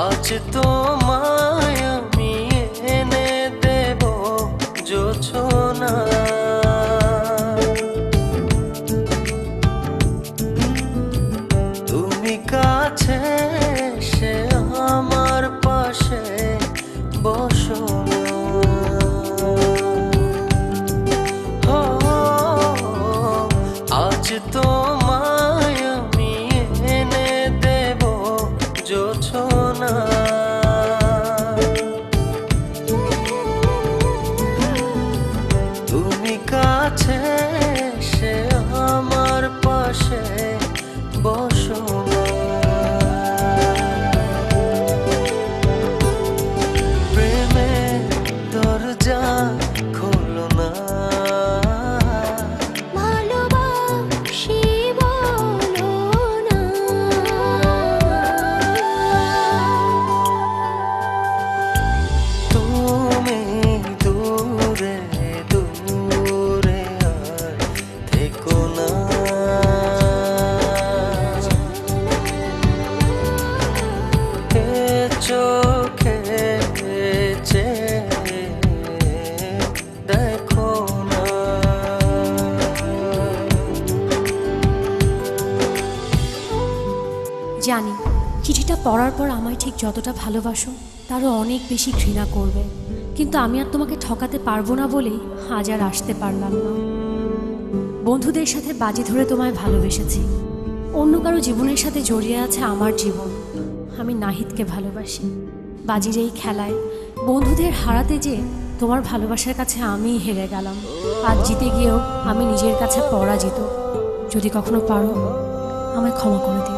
আজ তোমায় আমি এনে দেব জোছনা, তুমি কাছে এসে আমার পাশে বসো না। আজ তোমায় আমি এনে দেব জোছনা, তুমি কাছে এসে আমার পাশে বসো না। প্রেমের দরজা খোলো না, ভালোবাসি বলো না। তুমি দূরে দূরে আর থেকো না। এ চোখে চেয়ে দেখো না। জানি চিঠিটা পড়ার পর আমায় ঠিক যতটা ভালোবাসো তারও অনেক বেশি ঘৃণা করবে, কিন্তু আমি আর তোমাকে ঠকাতে পারবো না বলেই আজ আর আসতে পারলাম না। বন্ধুদের সাথে বাজি ধরে তোমায় ভালোবেসেছি, অন্য কারো জীবনের সাথে জড়িয়ে আছে আমার জীবন। আমি নাহিদকে ভালোবাসি। বাজির এই খেলায় বন্ধুদের হারাতে যেয়ে তোমার ভালোবাসার কাছে আমিই হেরে গেলাম। আজ জিতে গিয়েও আমি নিজের কাছে পরাজিত। যদি কখনো পারো আমায় ক্ষমা করে দিও।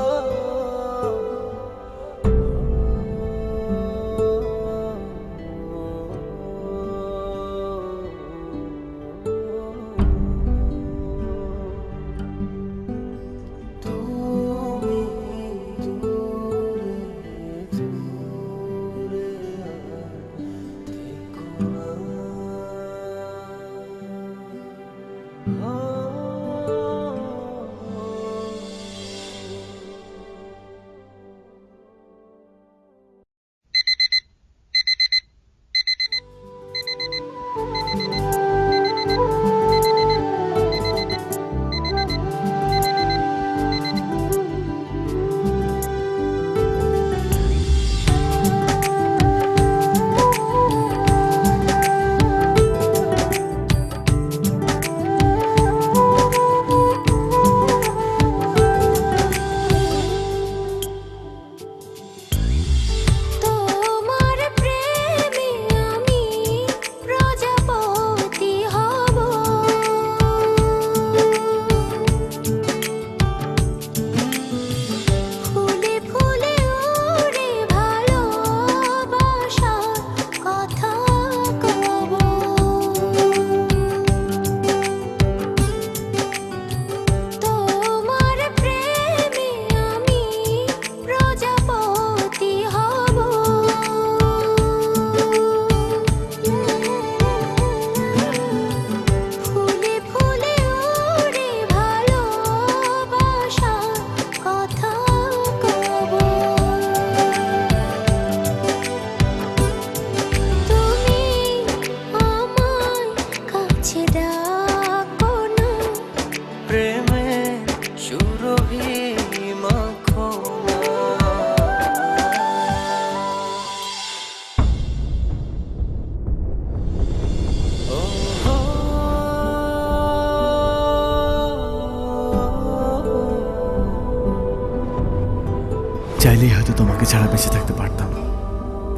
চাইলেই হয়তো তোমাকে ছাড়া বেঁচে থাকতে পারতাম।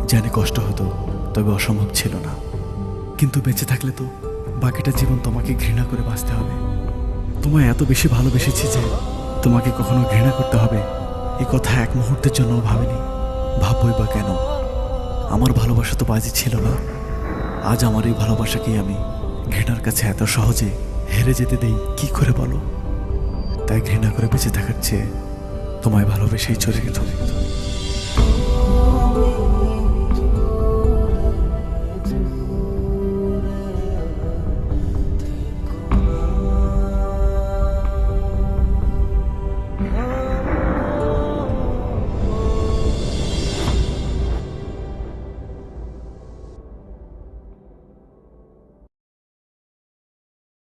জানি কষ্ট হতো, তবে অসম্ভব ছিল না। কিন্তু বেঁচে থাকলে তো বাকিটা জীবন তোমাকে ঘৃণা করে বাঁচতে হবে। তোমায় এত বেশি ভালোবেসেছি যে তোমাকে কখনো ঘৃণা করতে হবে এই কথা এক মুহূর্তের জন্য ভাবিনি। ভাববই বা কেন? আমার ভালোবাসা তো বাজি ছিল না। আজ আমার এই ভালোবাসাকেই আমি ঘৃণার কাছে এত সহজে হেরে যেতে দেই কি করে বলো? তাই ঘৃণা করে বেঁচে থাকার চেয়ে তোমায় ভালোবেসেই চলে গেল।